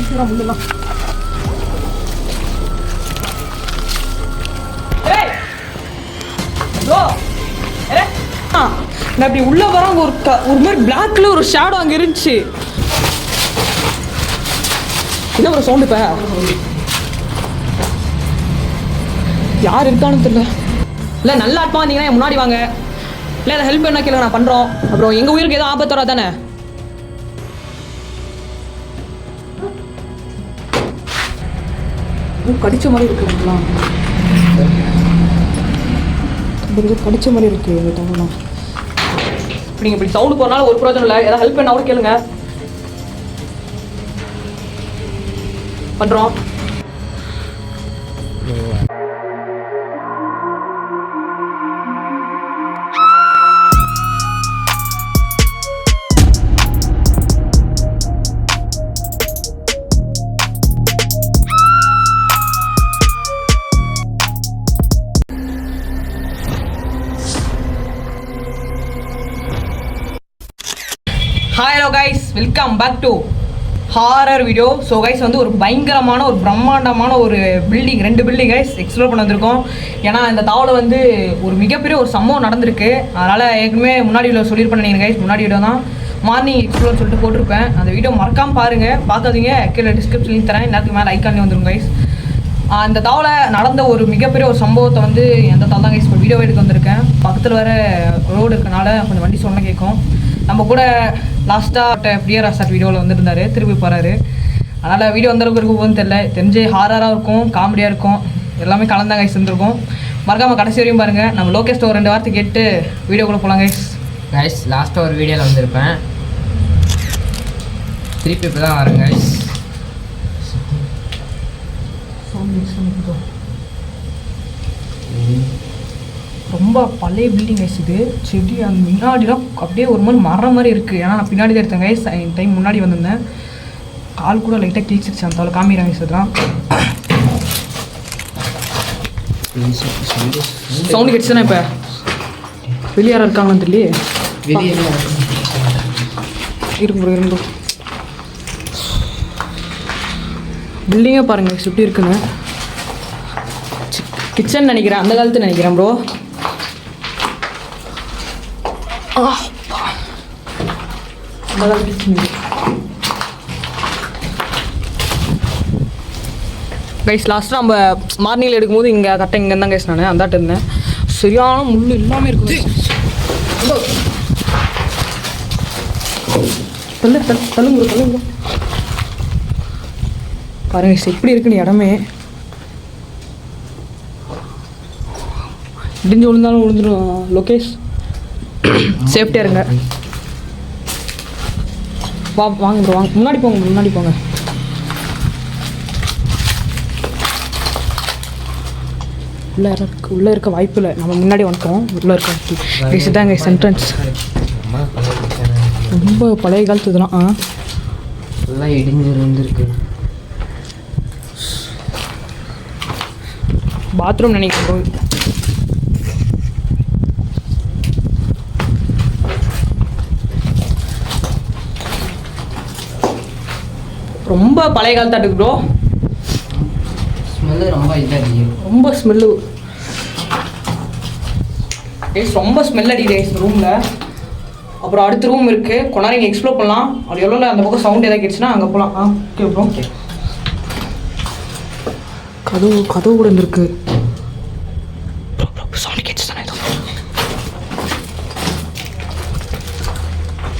சீக்கிரம் முடியலாம். நான் அப்படி உள்ள வராங்க ஒரு மாதிரி பிளாக்ல ஒரு ஷேடோ அங்க இருந்துச்சு. என்ன ஒரு சவுண்ட் இப்ப யார் இருக்கான்னு தெரியல. இல்ல நல்ல ஆத்மா வந்தீங்கன்னா முன்னாடி வாங்க. இல்ல அதை ஹெல்ப் பண்ண கேளுங்க, நான் பண்றோம். அப்புறம் எங்க உயிருக்கு எதுவும் ஆபத்து வரா தானே? கடிச்ச மாதிரி இருக்குங்களா? கடிச்ச மாதிரி இருக்கு தவணா. நீங்கள் இப்படி சவுண்டு போறனால ஒரு பிரயோஜனம் இல்லை. ஏதாவது ஹெல்ப் பண்ணா கூட கேளுங்க, பண்றோம். Hi hello guys, welcome back to horror video. So guys வந்து ஒரு பயங்கரமான ஒரு பிரம்மாண்டமான ஒரு பில்டிங், 2 பில்டிங் கைஸ் எக்ஸ்ப்ளோர் பண்ண வந்திருக்கோம். ஏன்னா இந்த தாவலை வந்து ஒரு மிகப்பெரிய ஒரு சம்பவம் நடந்திருக்கு. அதனால் ஏற்கனவே முன்னாடி வீடியோ சொல்லியிருப்பேன் நீங்கள் கைஸ். முன்னாடி வீடியோ தான் மார்னிங் எக்ஸ்ப்ளோர் சொல்லிட்டு போட்டிருப்பேன். அந்த வீடியோ மறக்காமல் பாருங்கள். பார்க்காதீங்க, கீழே டிஸ்கிரிப்ஷன் லிங்க் தரேன். எல்லாத்துக்கு மேலே ஐக்கானே வந்துடும் கைஸ். அந்த தாவலை நடந்த ஒரு மிகப்பெரிய ஒரு சம்பவத்தை வந்து எந்த தாள் தான் கைஸ் இப்போ வீடியோ எடுக்க வந்திருக்கேன். பக்கத்தில் வேறு ரோடு இருக்கனால கொஞ்சம் வண்டி சொன்ன கேட்கும். நம்ம கூட லாஸ்ட்டாக பிரியர் ஆசாட் வீடியோவில் வந்துருந்தார், திருப்பி போகிறாரு. அதனால் வீடியோ வந்தளவுக்கு இருக்கும்போது தெரிஞ்சு ஹாரராக இருக்கும், காமெடியாக இருக்கும், எல்லாமே கலந்தாங்க கைஸ் இருந்திருக்கும். மறக்காமல் கடைசி வரையும் பாருங்கள். நம்ம லோகேஷ்ட ஒரு 2 வார்த்தை கேட்டு வீடியோ கூட போகலாம் கைஸ். கைஸ் லாஸ்ட்டாக ஒரு வீடியோவில் வந்திருப்பேன், திருப்பி இப்போ தான் வரேன் கைஸ். ரொம்ப பழைய பில்டிங் கைஸ் இது. செடி அந்த முன்னாடிலாம் அப்படியே ஒரு மாதிரி மரம் மாதிரி இருக்குது. ஏன்னா நான் பின்னாடி தான் எடுத்தேன் கைஸ். டைம் முன்னாடி வந்திருந்தேன், கால் கூட லைட்டாக கிழிச்சிருச்சு. அந்த தாவில் காமிக்கிறாங்க கைஸ். அதெல்லாம் சவுண்டு கிடச்சுதானே? இப்போ வெளியார இருக்காங்கன்னு தெரியல. இருங்க பில்டிங்கே பாருங்க கைஸ் எப்படி இருக்குன்னு. கிச்சன் நினைக்கிறேன், அந்த காலத்து நினைக்கிறேன் ப்ரோ. கைஸ் லாஸ்ட்டாக நம்ம மார்னிங்கில் எடுக்கும்போது இங்கே கரெக்டாக இங்கே தான் கைஸ் நான் அந்தாட்ட இருந்தேன். சரியான முள் எல்லாமே இருக்குது. தள்ளுங்க பாருங்க கைஸ் எப்படி இருக்குன்னு இடமே. இடிஞ்சு விழுந்தாலும் விழுந்துடும். லோகேஷ் சேஃப்டியாக இருங்க. வாங்க ப்ரோ, வாங்க முன்னாடி போங்க. உள்ளே இருக்க வாய்ப்பு இல்லை. நம்ம முன்னாடி வந்துட்டோம். உள்ளே இருக்க கைஸ் தான் கைஸ் என்ட்ரன்ஸ். ரொம்ப பழைய காலத்து இதெல்லாம் எல்லாம் இடிஞ்சு வந்துருக்கு. பாத்ரூம் நினைக்கிறேன் ப்ரோ. ரொம்ப பழைய காலத்தாட்டுக்கு ப்ரோ. ஸ்மெல்லு ரொம்ப இதாக இருக்குது. ரொம்ப ஸ்மெல்லு கைஸ், ரொம்ப ஸ்மெல் அடிக்குது கைஸ் ரூமில். அப்புறம் அடுத்த ரூம் இருக்குது, கொஞ்ச நேரம் இங்கே எக்ஸ்ப்ளோர் பண்ணலாம். அது எவ்வளோ அந்த பக்கம் சவுண்ட் எதாவது கேட்டுச்சுன்னா அங்கே போகலாம். Okay bro. கதவு கூட இருந்திருக்கு. சவுண்ட் கேட்டுச்சு தானே?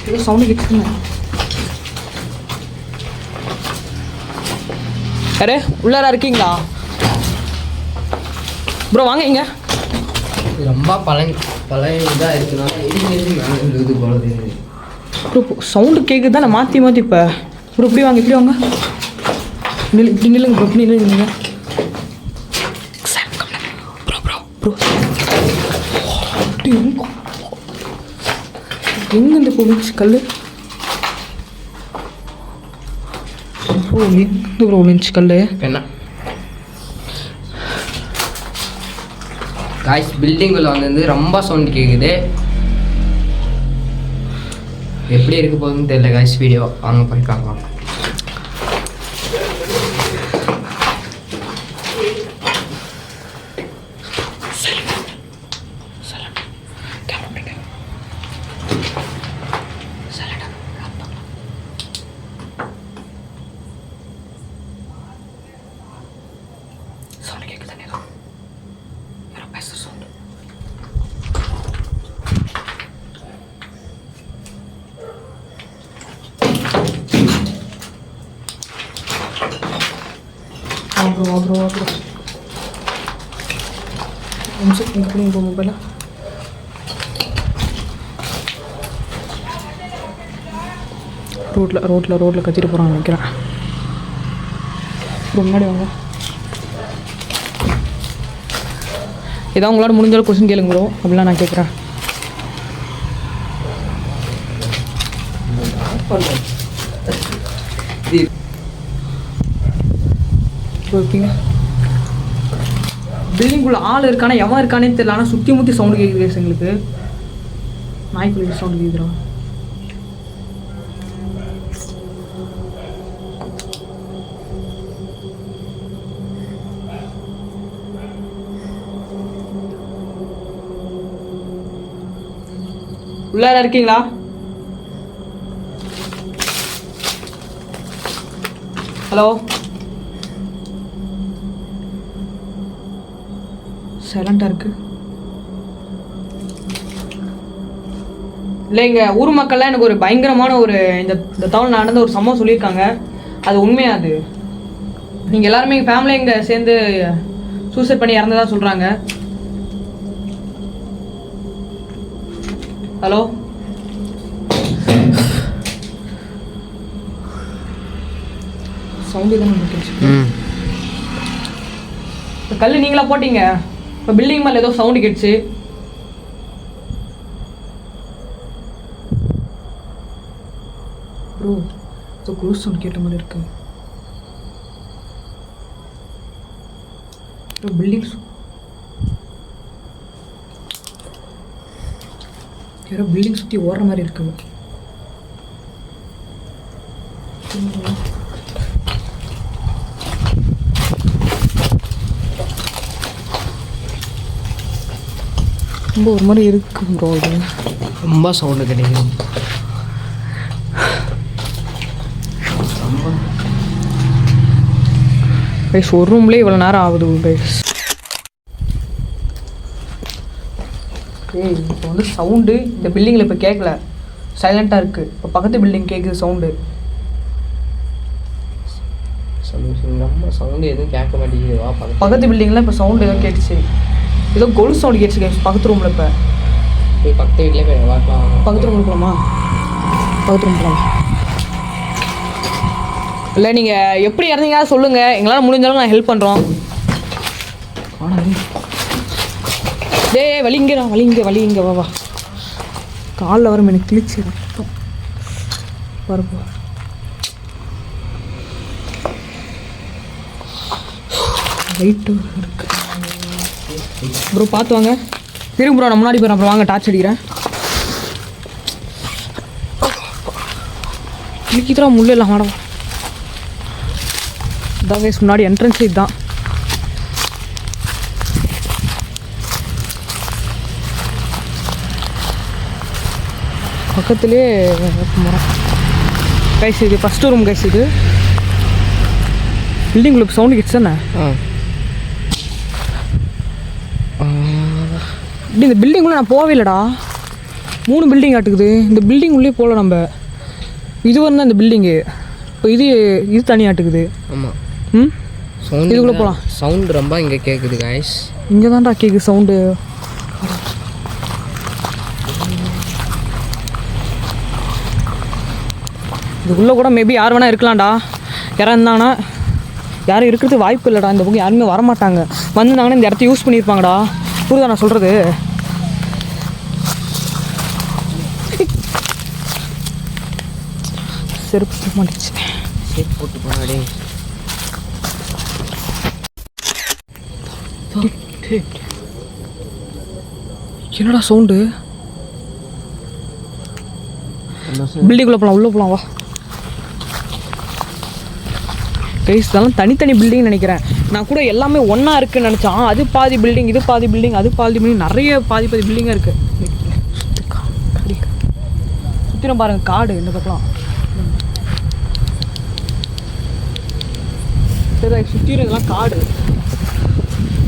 ஏதோ சவுண்டு கேட்டுச்சுங்க. யாரு உள்ளாரா இருக்கீங்களா ப்ரோ? வாங்க இங்க. ரொம்ப பழைய இதாக இருக்குனால இது போலது ப்ரோ. சவுண்டு கேட்குது தானே மாற்றி இப்போ ப்ரோ. இப்படி வாங்க இப்படி நில்லுங்க ப்ரோ. இப்படி நில்லுங்க ப்ரோ. எங்கேருந்து போச்சு கல்? ப்ரோ விழுந்துச்சு கல். என்ன காய்ஸ் பில்டிங்குள்ள வந்து ரொம்ப சவுண்ட் கேட்குது. எப்படி இருக்க போகுதுன்னு தெரியல காய்ஸ். வீடியோ வாங்க போய் பார்க்கலாம். சவுண்ட் கேட்குது தானே யாரோ பேசுகிற சவுண்டு. ப்ரோ நிமிஷம் இங்கே பண்ணி உங்கள் மொபைலா ரோட்டில் கத்திட்டு போகிறான்னு நினைக்கிறேன். முன்னாடி வாங்க. ஏதாவது உங்களால் முடிஞ்சாலும் கொஸ்டின் கேளுங்க ப்ரோ, அப்படிலாம் நான் கேட்குறேன். ஓகேங்க. பில்டிங்குள்ளே ஆள் இருக்கானா எவன் இருக்கானே தெரியல, ஆனால் சுற்றி முற்றி சவுண்டு கேட்குது எங்களுக்கு. நாய்க்குள்ளே சவுண்டு கேட்குறோம். உள்ளார இருக்கீங்களா? ஹலோ, சைலண்டாக இருக்கு. இல்லை, இங்கே ஊர் மக்கள்லாம் எனக்கு ஒரு பயங்கரமான ஒரு இந்த தவணை நடந்த ஒரு சம்பவம் சொல்லியிருக்காங்க. அது உண்மையா? அது நீங்கள் எல்லாருமே எங்கள் ஃபேமிலி இங்கே சேர்ந்து சூசைட் பண்ணி இறந்ததாக சொல்கிறாங்க. ஹலோ, சவுண்டு தான் இப்போ கல் நீங்களா போட்டீங்க? இப்போ பில்டிங் மேலே ஏதோ சவுண்டு கேட்டுச்சு. ப்ரோ, ஏதோ குரூஸ் சவுண்ட் கேட்ட மாதிரி இருக்கு. பில்டிங் யாரோ பில்டிங் சுற்றி ஓடுற மாதிரி இருக்கு. ரொம்ப ஒரு மாதிரி இருக்கு ப்ரோ. ரொம்ப சவுண்டு கிடைக்கும். கைஸ், ஒரு ரூம்லேயே இவ்வளோ நேரம் ஆகுது கைஸ். இப்போ வந்து சவுண்டு இந்த பில்டிங்கில் இப்போ கேட்கல, சைலண்ட்டாக இருக்குது. இப்போ பக்கத்து பில்டிங் கேட்குது சவுண்டு. ரொம்ப சவுண்டு எதுவும் கேட்க மாட்டேங்குது. வா, பக்கத்து பில்டிங்கில் இப்போ சவுண்டு ஏதோ கேட்டுச்சு. ஏதோ கொலுசு சவுண்டு கேட்டுச்சு கைஸ் பக்கத்து ரூமில். இப்போ போய் பக்கத்து வீட்டிலே போய் பார்க்கலாம். பக்கத்து ரூம் போகலாமா? பக்கத்து ரூம் போகலாம். இல்லை, நீங்கள் எப்படி இறந்தீங்க சொல்லுங்கள், எங்களால் முடிஞ்சாலும் நான் ஹெல்ப் பண்ணுறோம். டேய், வலிங்கடா, வலிங்க வா. காலில் வரும் எனக்கு கிழிச்சு ரத்தம் வரப்போ. ரைட்டு இருக்கு ப்ரோ, பார்த்து வாங்க. இருங்க ப்ரோ, நான் முன்னாடி போகிறேன். அப்புறம் வாங்க, டார்ச் அடிக்கிறேன். கிழிக்கிதான் முள்ளு இல்லை மேடம். இதான் கைஸ் முன்னாடி என்ட்ரன்ஸ் இதுதான். பக்கத்துலேயே மரம் கைஸ். இது ஃபஸ்ட்டு ரூம் கைஸ். இது பில்டிங் உள்ள சவுண்டு கிட்ஸ் தானே? இந்த பில்டிங்குள்ளே நான் போவே இல்லைடா. 3 பில்டிங் ஆட்டுக்குது. இந்த பில்டிங் உள்ளே போகல நம்ம. இது வந்து இந்த பில்டிங்கு. இப்போ இது தனியாட்டுக்குது. ஆமாம். இதுக்குள்ளே போகலாம். சவுண்டு ரொம்ப இங்கே கேட்குது கைஸ். இங்கே தான்டா கேட்குது சவுண்டு. இதுக்குள்ளே கூட மேபி யார் வேணால் இருக்கலாம்டா. யாராக இருந்தாங்கன்னா, யாரும் இருக்கிறது வாய்ப்பு இல்லைடா. இந்த பக்கம் யாருமே வரமாட்டாங்க. வந்திருந்தாங்கன்னா இந்த இடத்த யூஸ் பண்ணியிருப்பாங்கடா. புரியுதா நான் சொல்கிறது? செருப்பு மாட்டிச்சு. செருப்பு போட்டு போனாடே. என்னடா சவுண்டு? பில்டிங்குள்ளே போகலாம், உள்ளே போகலாம் வா. கைஸ், இதெல்லாம் தனித்தனி பில்டிங் நினைக்கிறேன். நான் கூட எல்லாமே ஒன்றா இருக்குன்னு நினச்சான். அது பாதி பில்டிங், இது பாதி பில்டிங், அது பாதி பில்டிங், நிறைய பாதி பில்டிங்காக இருக்குது. சுற்றிலும் பாருங்கள் காடு இந்த பக்கம் சுற்றிலும் இதெல்லாம் காடு.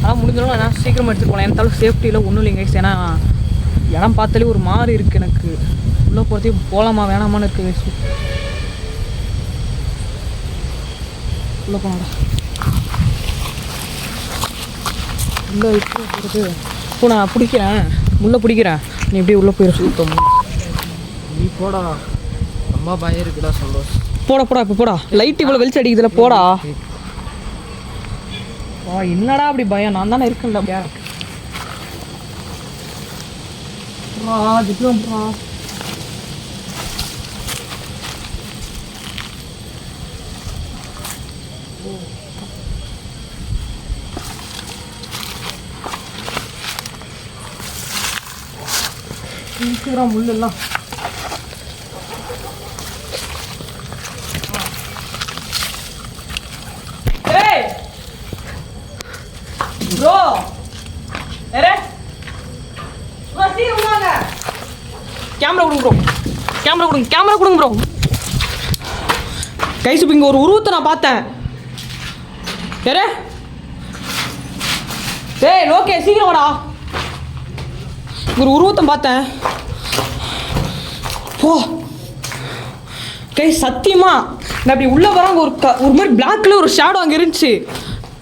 ஆனால் முடிஞ்சாலும் நான் சீக்கிரமாக எடுத்துகிட்டு போகலாம். எந்த அளவுக்கு சேஃப்டியில் ஒன்றும் இல்லைங்க கைஸ். ஏன்னா இடம் பார்த்தாலே ஒரு மாதிரி இருக்குது எனக்கு. உள்ளே போகிறதுக்கு போகலாமா வேணாமான்னு இருக்குது கைஸ். உள்ளே போனாடா உள்ளே இப்போ போகிறது. இப்போ நான் பிடிக்கிறேன் உள்ளே பிடிக்கிறேன். நீ எப்படி உள்ளே போயிடும் சுத்தம். நீ போடா, ரொம்ப பயம் இருக்குடா சந்தோஷ். போடா போடா இப்போ போடா. லைட் இவ்வளோ வெளிச்சம் அடிக்குதுல போடா. என்னடா அப்படி பயம்? நான் தானே இருக்கேன்டா. திட்டுவான்ப்பா. முள்ளெல்லாம் ப்ரோ கேமரா கொடுங்க ப்ரோ. கேமரா கொடுங்க ப்ரோ. கைஸ் இப்போ இங்கே ஒரு உருவத்தை நான் பார்த்தேன். யாரு? டேய் லோகே சீக்கிரம் வாடா. ஒரு உருவத்தை பார்த்தேன். போ கைஸ் சத்தியமா நான் அப்படி உள்ளே வராங்க ஒரு மாதிரி பிளாக்ல ஒரு ஷேடோ அங்கே இருந்துச்சு.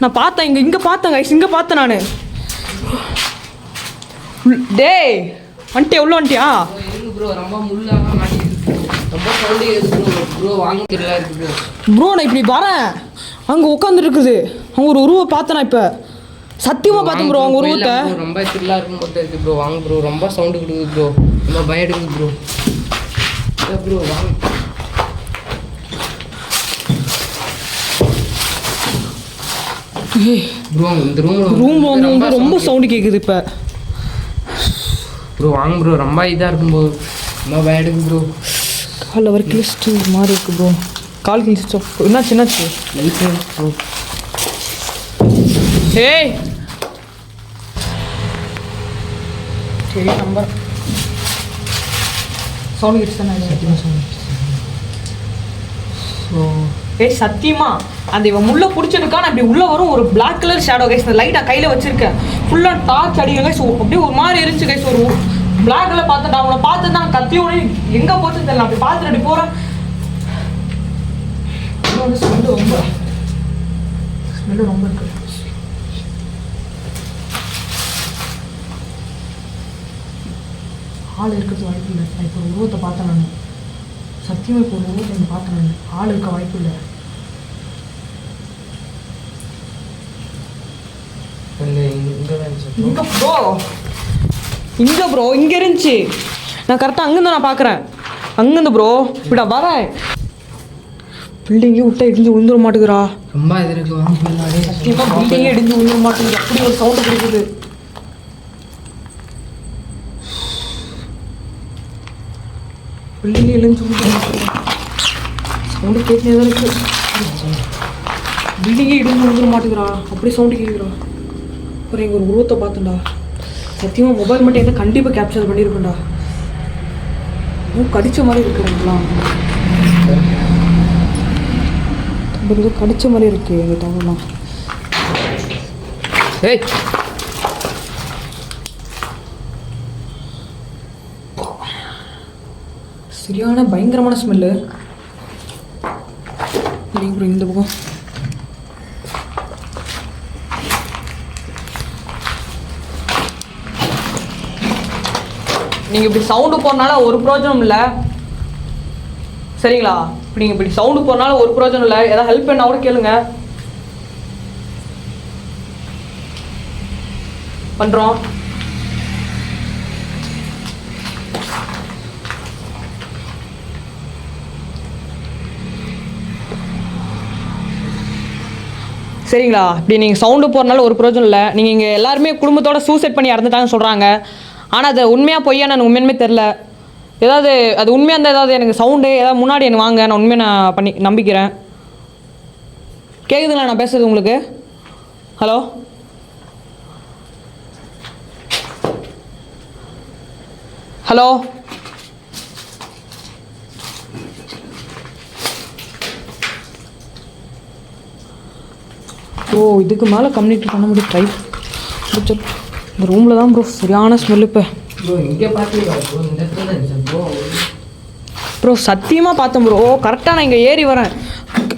நான் பார்த்தேன் இங்கே பார்த்தேன் கைஸ். இங்கே பார்த்தேன் நான். டேய் வந்துட்டே உள்ள வந்துட்டியா? ப்ரோ ரொம்ப முள்ளாக மாட்டிருக்கு. ரொம்ப சவுண்டு இருக்குது ப்ரோ. வாங்க தெரியல இருக்கு ப்ரோ. நான் இப்படி வரேன் அங்கே உட்காந்துட்டு இருக்குது. அவங்க ஒரு உருவை பார்த்தேன் நான் இப்போ சத்தியமாக பார்த்தேன் ப்ரோ. அவங்க உருவத்தை ரொம்ப சில்லாக இருக்கும் போட்டு இருக்கு ப்ரோ. வாங்க ப்ரோ. ரொம்ப சவுண்டு கொடுக்குது ப்ரோ. ரொம்ப பயம் எடுக்குது ப்ரோ. ப்ரோ வாங்க ப்ரோ. இந்த ரூம் வந்து ரொம்ப சவுண்டு கேட்குது இப்போ ப்ரோ. வாங்க ப்ரோ. ரொம்ப இதாக இருக்கும் ப்ரோ. ரொம்ப பயம் எடுக்குது ப்ரோ. காலில் வர கிழிச்சிட்டு மாதிரி இருக்கு ப்ரோ. கால் கிழிச்சிட்டோம். என்னாச்சு? ப்ரோ ஏய் சரி நம்பர் சவுண்ட் கிழிச்சு ஸோ ஏய் சத்தியமா அந்த இவன் முள்ளை பிடிச்சிருக்கான். அப்படி உள்ளே வரும் ஒரு பிளாக் கலர் ஷேடோ கைஸ். இந்த லைட்டாக கையில் வச்சிருக்கேன். ஃபுல்லாக டார்ச் அடிக்க கைஸ். அப்படியே ஒரு மாதிரி இருந்துச்சு கைஸ். ஒரு பிளாக் கலர் பார்த்துட்டு அவனை பார்த்து தான் கத்தியோட எங்கே போச்சுன்னு தெரியல. அப்படி பார்த்துட்டு அப்படி போகிறேன். ஸ்மெல்லு ரொம்ப இருக்கு. ஆள் இருக்கிறது வாய்ப்பு இல்லை. நான் இப்போ ஒரு உருவத்தை பார்த்தேன். நான் சத்தியமாக இப்போ ஒரு உருவத்தை பார்த்தேன். நான் ஆள் இருக்க வாய்ப்பு இல்லை. இங்கே ப்ரோ இங்கே இருந்துச்சு. நான் கரெக்டாக அங்கேருந்து நான் பார்க்குறேன். அங்கேருந்து ப்ரோ இப்படி நான் வரேன். பில்டிங்கே விட்டா இடிஞ்சு விழுந்துட மாட்டேங்கிறா. ரொம்ப இது இருக்கு. சத்தியமாக பில்டிங்கே இடிஞ்சு விழுந்துட மாட்டேங்குது. அப்படி ஒரு சவுண்டு கொடுக்குது. பில்டிங்கே இடிஞ்சு சவுண்டு கேட்டுனே தான் இருக்கு. பில்டிங்கே இடிஞ்சு விழுந்துட மாட்டேங்கிறா. அப்படி சவுண்டு கேட்குறா. அப்புறம் எங்கள் ஒரு உருவத்தை பார்த்தேன்டா. சத்தியமாக மொபைல் மட்டும் என்ன கண்டிப்பாக கேப்சர் பண்ணியிருக்கேன்டா. கடிச்ச மாதிரி இருக்கிறாங்களாம். ஏதோ கடிச்ச மாதிரி இருக்கு எங்கள் தவறுலாம். ஏய் சரியான பயங்கரமான ஸ்மெல்லு. நீங்கள் இந்த பக்கம் நீங்கள் இப்படி சவுண்டு போகிறனால ஒரு பிரோஜனம் இல்லை சரிங்களா? இப்படி நீங்கள் இப்படி சவுண்டு போகிறனால ஒரு பிரோஜனம் இல்லை. ஏதாவது ஹெல்ப் பண்ணால் கூட கேளுங்க. பண்ணுறோம். சரிங்களா? இப்படி நீங்கள் சவுண்டு போகிறனால ஒரு பிரோஜனம் இல்லை. நீங்கள் இங்கே எல்லாருமே குடும்பத்தோட சூசைட் பண்ணி இறந்துட்டாங்கன்னு சொல்கிறாங்க. ஆனால் அது உண்மையாக பொய்யா எனக்கு உண்மையுமே தெரில. ஏதாவது அது உண்மையாக இருந்தால் ஏதாவது எனக்கு சவுண்டு ஏதாவது முன்னாடி எனக்கு வாங்க. நான் உண்மையாக நான் பண்ணி நம்பிக்கிறேன். கேட்குதுங்களா நான் பேசுறது உங்களுக்கு? ஹலோ ஹலோ ஓ இதுக்கு மேலே கம்யூனிகேட் பண்ண முடியும் ட்ரை இந்த ரூமில் தான் ப்ரோ சரியான ஸ்மெல் இப்போ ப்ரோ இங்கே பார்த்தீங்களா ப்ரோ இந்த இடத்துல இருந்துச்சு ப்ரோ ப்ரோ சத்தியமாக பார்த்தேன் ப்ரோ கரெக்டாக நான் இங்கே ஏறி வரேன்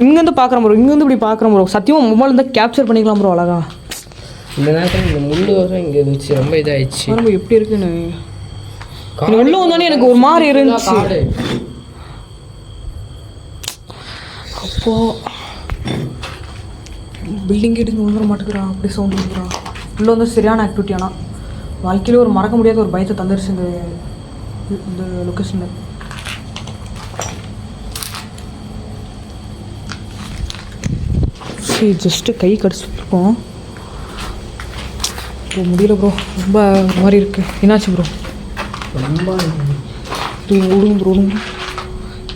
இங்கேருந்து பார்க்குறேன் ப்ரோ இங்கேருந்து இப்படி பார்க்குறேன் ப்ரோ சத்தியமாக மொபைல் இருந்தால் கேப்சர் பண்ணிக்கலாம் ப்ரோ அழகா இந்த நேரத்தில் இந்த முள்ளு வர இங்கே இருந்துச்சு ரொம்ப இதாகிடுச்சு பாருங்க எப்படி இருக்குன்னு உள்ளே வந்தோடனே எனக்கு ஒரு மாதிரி இருந்துச்சு அப்போ பில்டிங் கிட்டிங் விழுந்துட மாட்டேங்கிறான் அப்படி சவுண்ட் கொடுக்குறான் உள்ளே வந்து சரியான ஆக்டிவிட்டி ஆனால் வாழ்க்கையில ஒரு மறக்க முடியாத ஒரு பயத்தை தந்துருச்சு இந்த லொக்கேஷனில் சரி ஜஸ்ட்டு கை கடிச்சிருக்கோம் ப்ரோ முடியல ப்ரோ ரொம்ப ஒரு மாதிரி இருக்குது என்னாச்சு ப்ரோ ரொம்ப ரூம் ப்ரோ ரூம்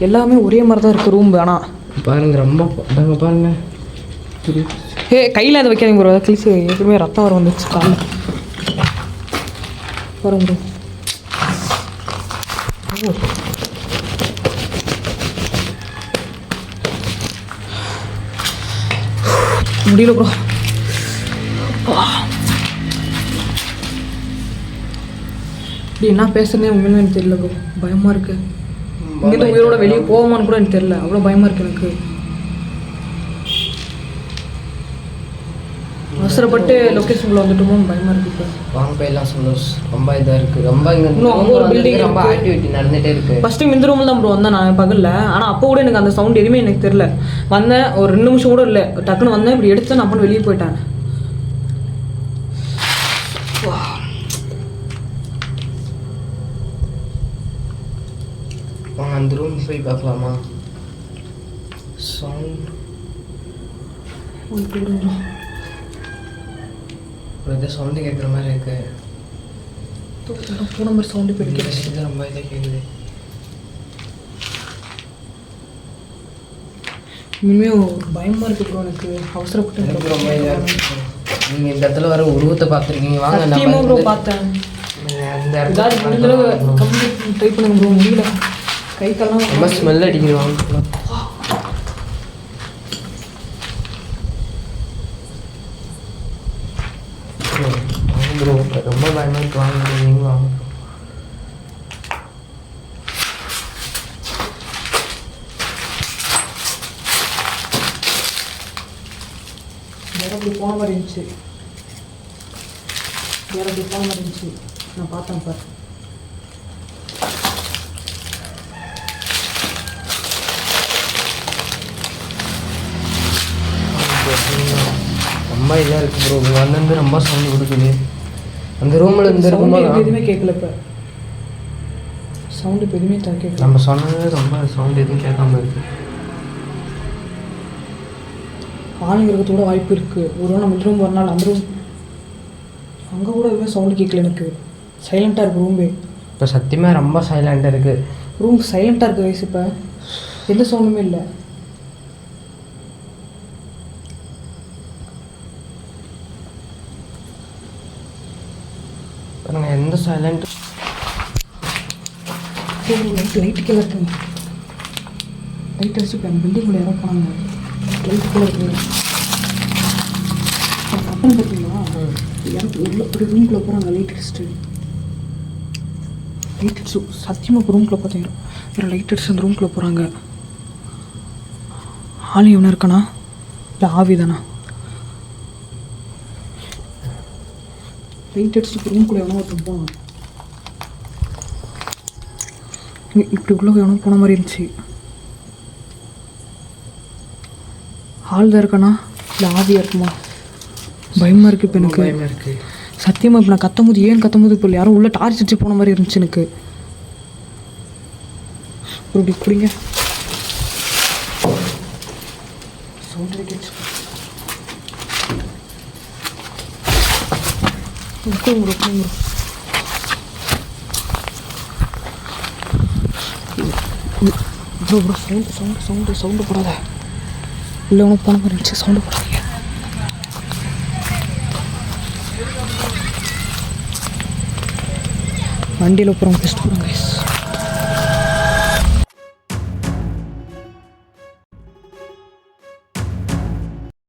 எல்லாமே ஒரே மாதிரி தான் இருக்குது ரூம் ஆனால் பாருங்க ரொம்ப பாருங்க ஏ கையில் அதை வைக்காதீங்க ப்ரோ அதை கிழிச்சு எப்பவுமே ரத்தம் வர வந்துச்சு காலில் பாருங்க ப்ரோ முடியல ப்ரோ இப்படி என்ன பேசுறதே உண்மையிலுமே எனக்கு தெரியல ப்ரோ பயமாக இருக்குது இங்கேருந்து உயிரோட வெளியே போவோமான்னு கூட எனக்கு தெரியல அவ்வளோ பயமாக இருக்குது எனக்கு அவசரப்பட்டு லொக்கேஷனுக்குள்ள வந்துட்டோமோ பயமாக இருக்குது இப்போ வாங்க போயெல்லாம் சொல்லு ரொம்ப இதாக இருக்குது ரொம்ப இங்கே இன்னும் அங்கே ஒரு building ரொம்ப இருக்கு. ஆக்டிவிட்டி நடந்துகிட்டே இருக்குது ஃபஸ்ட்டு இந்த ரூமில் தான் ப்ரோ வந்தேன் நான் பகலில் ஆனால் அப்போ கூட எனக்கு அந்த சவுண்ட் எதுவுமே எனக்கு தெரியல வந்தேன் ஒரு 2 நிமிஷம் கூட இல்லை டக்குன்னு வந்தேன் இப்படி எடுத்து நான் அப்போ வெளியே போயிட்டேன் வாங்க அந்த ரூம் போய் பார்க்கலாமா சவுண்ட் ஏதோ சவுண்டு கேட்குற மாதிரி இருக்கு போன மாதிரி சவுண்டு போயிருக்கு இது ரொம்ப இதாக கேட்குது இனிமே ஒரு பயமாக இருக்குது ப்ரோ எனக்கு அவசரப்பட்டு எனக்கு ரொம்ப இதாக இருக்கு நீங்கள் இந்த இடத்துல வர உருவத்தை பார்த்துருக்கீங்க வாங்க சத்தியமா நம்ம ப்ரோ பார்த்தேன் இந்த ஏதாவது இடத்துல முடிஞ்ச தடவை கம்ப்ளீட் ட்ரை பண்ணுங்க ப்ரோ முடியல கை கால்லாம் ரொம்ப ஸ்மெல் அடிக்குது வாங்க ப்ரோ ரொம்ப பயமாக இருக்கு வாங்க நீங்களும் வாங்க வேற அப்படி போன மாதிரி இருந்துச்சு வேற அப்படி போன மாதிரி இருந்துச்சு நான் பார்த்தேன் பார் ரொம்ப இதாக இருக்குது ப்ரோ வந்து ரொம்ப சவுண்டு கொடுக்குது அந்த ரூமில் இருந்து சவுண்டு இருக்கும்போது எதுவுமே கேட்கல இப்போ சவுண்டு இப்போ எதுவுமே கேட்கல நம்ம சொன்னது ரொம்ப சவுண்டு எதுவும் கேட்காம இருக்குது ஆளுங்க இருக்கிறது கூட வாய்ப்பு இருக்குது ஒரு நாள் நம்ம இந்த ரூம் ஒரு நாள் அந்த ரூம் அங்கே கூட எதுவுமே சவுண்டு கேட்கல எனக்கு சைலண்ட்டாக இருக்குது ரூம்பே இப்போ சத்தியமாக ரொம்ப சைலண்டாக இருக்குது ரூம் சைலண்ட்டாக இருக்குது வயசு இப்போ எந்த சவுண்டுமே இல்லை பாருங்க எந்த சைலண்ட் லைட்டு கீழே இருக்குங்க லைட் அடிச்சு இப்போ பில்டிங்குள்ளே இறங்க போனாங்க லைட்டு கீழே இருக்குங்க அப்புறம் பார்த்தீங்களா உள்ள ஒரு ரூம்குள்ளே போகிறாங்க லைட் அடிச்சுட்டு லைட் அடிச்சு சத்தியமாக இப்போ ரூம்குள்ளே பார்த்தீங்கன்னா வேறு லைட் அடிச்சு அந்த ரூம்குள்ளே போகிறாங்க ஆள் இவனா இருக்கானா இல்லை ஆவி தானா லைட் அடிச்சுட்டு ரூம்குள்ளே எவனோ ஒருத்தன் போனான் இப்படி உள்ள எவனோ போன மாதிரி இருந்துச்சு ஆள் தான் இருக்கானா இல்லை ஆவியாக இருக்குமா பயமாக இருக்குது இப்போ எனக்கு பயமாக இருக்குது சத்தியமாக இப்போ நான் கத்தும்போது ஏன் கத்தும்போது இப்போ யாரும் உள்ள டார்ச் அடிச்சு போன மாதிரி இருந்துச்சு எனக்கு இப்படி பிடிங்க sound catch bro bro sound போடாத இல்லை ஒன்று போன மாதிரி இருந்துச்சு சவுண்டு போடாதீங்க வண்டியில் போகிறோம் ஃபஸ்ட்டு போகிறோம் கைஸ்